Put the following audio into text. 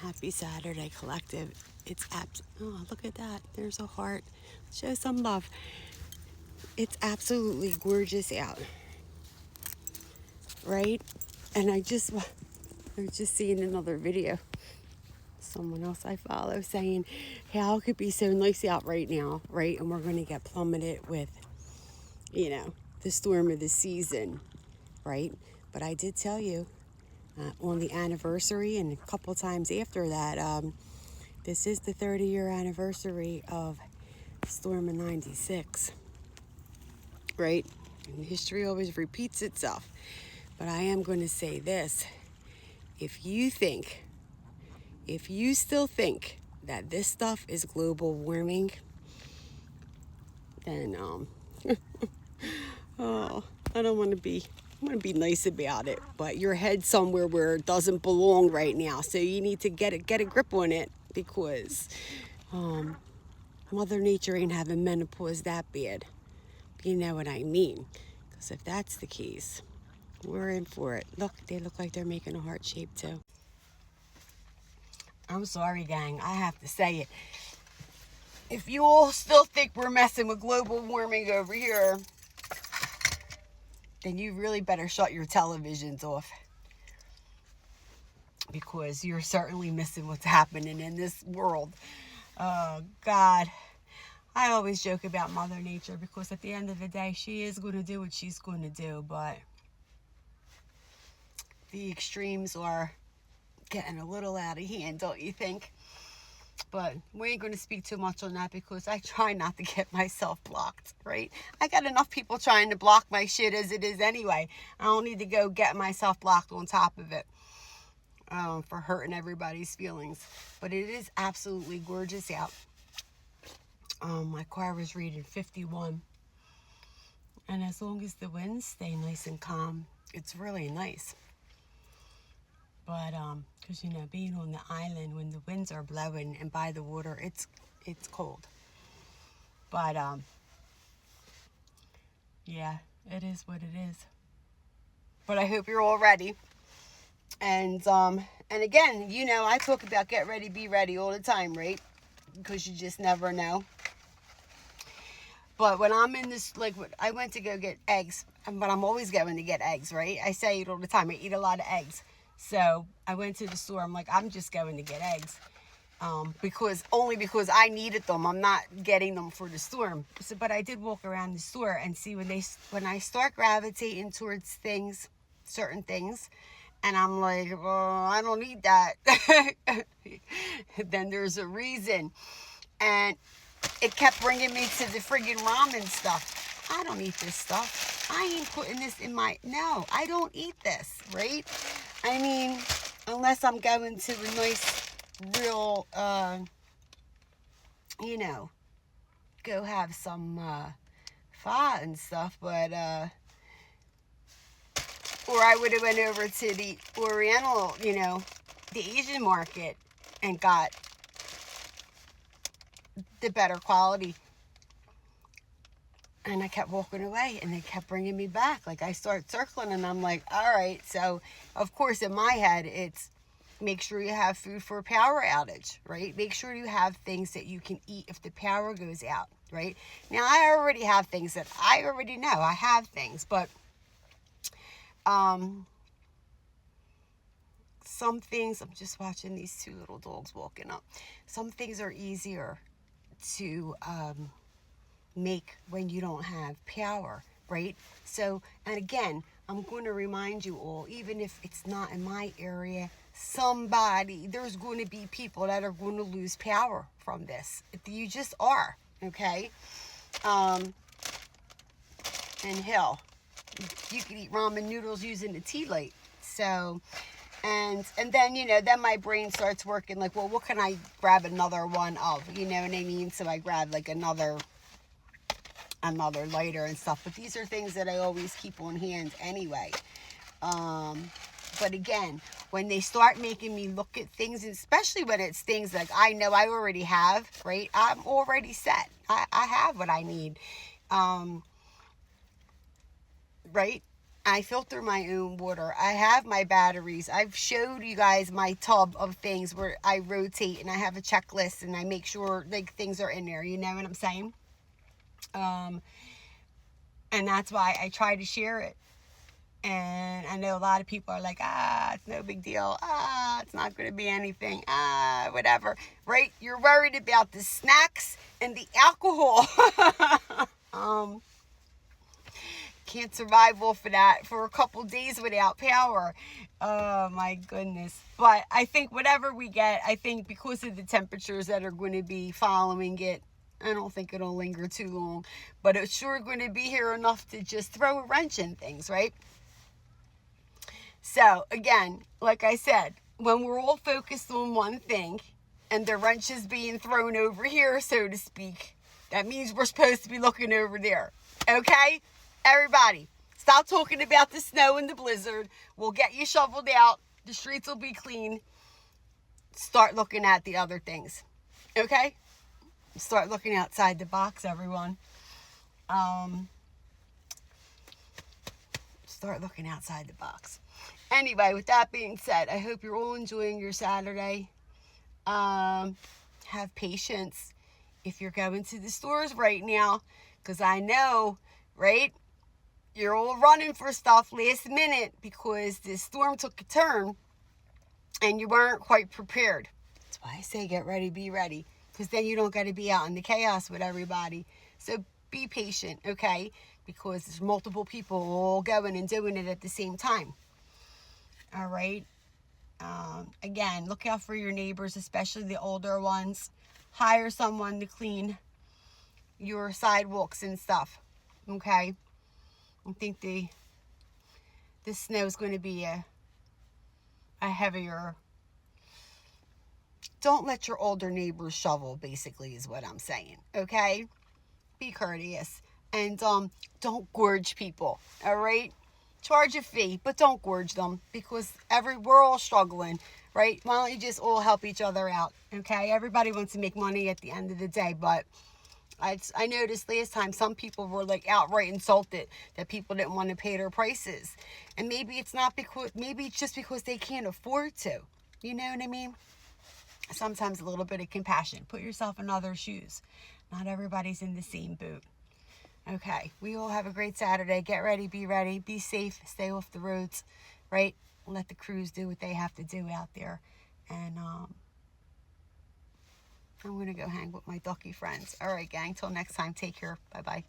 Happy Saturday, Collective. Oh, look at that. There's a heart. Show some love. It's absolutely gorgeous out, right? And I was just seeing another video. Someone else I follow saying how it could be so nice out right now, right? And we're going to get plummeted with, the storm of the season, right? But I did tell you on the anniversary and a couple times after that, this is the 30-year anniversary of Storm of 96, right? And history always repeats itself. But I am going to say this. If you still think that this stuff is global warming, then, oh, I don't want to be, I want to be nice about it, but your head's somewhere where it doesn't belong right now. So you need to get a grip on it because, Mother Nature ain't having menopause that bad. You know what I mean? Because if that's the case, we're in for it. Look, they look like they're making a heart shape too. I'm sorry, gang. I have to say it. If you all still think we're messing with global warming over here, then you really better shut your televisions off. Because you're certainly missing what's happening in this world. Oh, God. I always joke about Mother Nature because at the end of the day, she is going to do what she's going to do. But the extremes are getting a little out of hand, don't you think? But we ain't going to speak too much on that because I try not to get myself blocked, right? I got enough people trying to block my shit as it is anyway. I don't need to go get myself blocked on top of it for hurting everybody's feelings. But it is absolutely gorgeous out. My car was reading 51. And as long as the winds stay nice and calm, it's really nice. But, because, being on the island, when the winds are blowing and by the water, it's cold. But, yeah, it is what it is. But I hope you're all ready. And again, I talk about get ready, be ready all the time, right? Because you just never know. But when I'm in this, I went to go get eggs, but I'm always going to get eggs, right? I say it all the time. I eat a lot of eggs. So I went to the store. I'm like, I'm just going to get eggs. Because I needed them. I'm not getting them for the storm. So, but I did walk around the store and see when I start gravitating towards certain things, and I'm like, oh, I don't need that. Then there's a reason. And it kept bringing me to the friggin' ramen stuff. I don't eat this stuff. I ain't putting this in no, I don't eat this, right? I mean, unless I'm going to a nice, real, go have some pho and stuff, but, or I would have went over to the Oriental, the Asian market and got the better quality. And I kept walking away and they kept bringing me back. Like I start circling and I'm like, all right. So of course in my head, it's make sure you have food for a power outage, right? Make sure you have things that you can eat if the power goes out, right? Now I already have things that I already know. I have things, but some things, I'm just watching these two little dogs walking up. Some things are easier to make when you don't have power, right? So, and again, I'm going to remind you all, even if it's not in my area, there's going to be people that are going to lose power from this. You just are, okay? And hell, you could eat ramen noodles using the tea light. So, and then, then my brain starts working like, well, what can I grab another one of? You know what I mean? So I grab like another lighter and stuff. But these are things that I always keep on hand anyway. But again, when they start making me look at things, especially when it's things like I know I already have, right? I'm already set. I have what I need. Right? I filter my own water. I have my batteries. I've showed you guys my tub of things where I rotate and I have a checklist and I make sure like things are in there. You know what I'm saying? And that's why I try to share it. And I know a lot of people are like, it's no big deal. It's not going to be anything. Whatever. Right? You're worried about the snacks and the alcohol. Can't survive off of that for a couple days without power. Oh my goodness. But I think whatever we get, I think because of the temperatures that are going to be following it, I don't think it'll linger too long. But it's sure going to be here enough to just throw a wrench in things, right? So again, like I said, when we're all focused on one thing and the wrench is being thrown over here, so to speak, that means we're supposed to be looking over there. Okay? Everybody, stop talking about the snow and the blizzard. We'll get you shoveled out. The streets will be clean. Start looking at the other things. Okay? Start looking outside the box, everyone. Start looking outside the box. Anyway, with that being said, I hope you're all enjoying your Saturday. Have patience if you're going to the stores right now, because I know, right? You're all running for stuff last minute because the storm took a turn and you weren't quite prepared. That's why I say get ready, be ready, because then you don't got to be out in the chaos with everybody. So be patient, okay? Because there's multiple people all going and doing it at the same time. All right? Again, look out for your neighbors, especially the older ones. Hire someone to clean your sidewalks and stuff, okay? I think this snow is going to be a heavier. Don't let your older neighbors shovel, basically, is what I'm saying, okay? Be courteous. And don't gorge people, all right? Charge a fee, but don't gorge them, because we're all struggling, right? Why don't you just all help each other out, okay? Everybody wants to make money at the end of the day, but I noticed last time some people were like outright insulted that people didn't want to pay their prices. And maybe it's just because they can't afford to. You know what I mean? Sometimes a little bit of compassion. Put yourself in others' shoes. Not everybody's in the same boat. Okay, we all have a great Saturday. Get ready, be safe, stay off the roads, right? Let the crews do what they have to do out there. And I'm going to go hang with my ducky friends. All right, gang, till next time, take care. Bye-bye.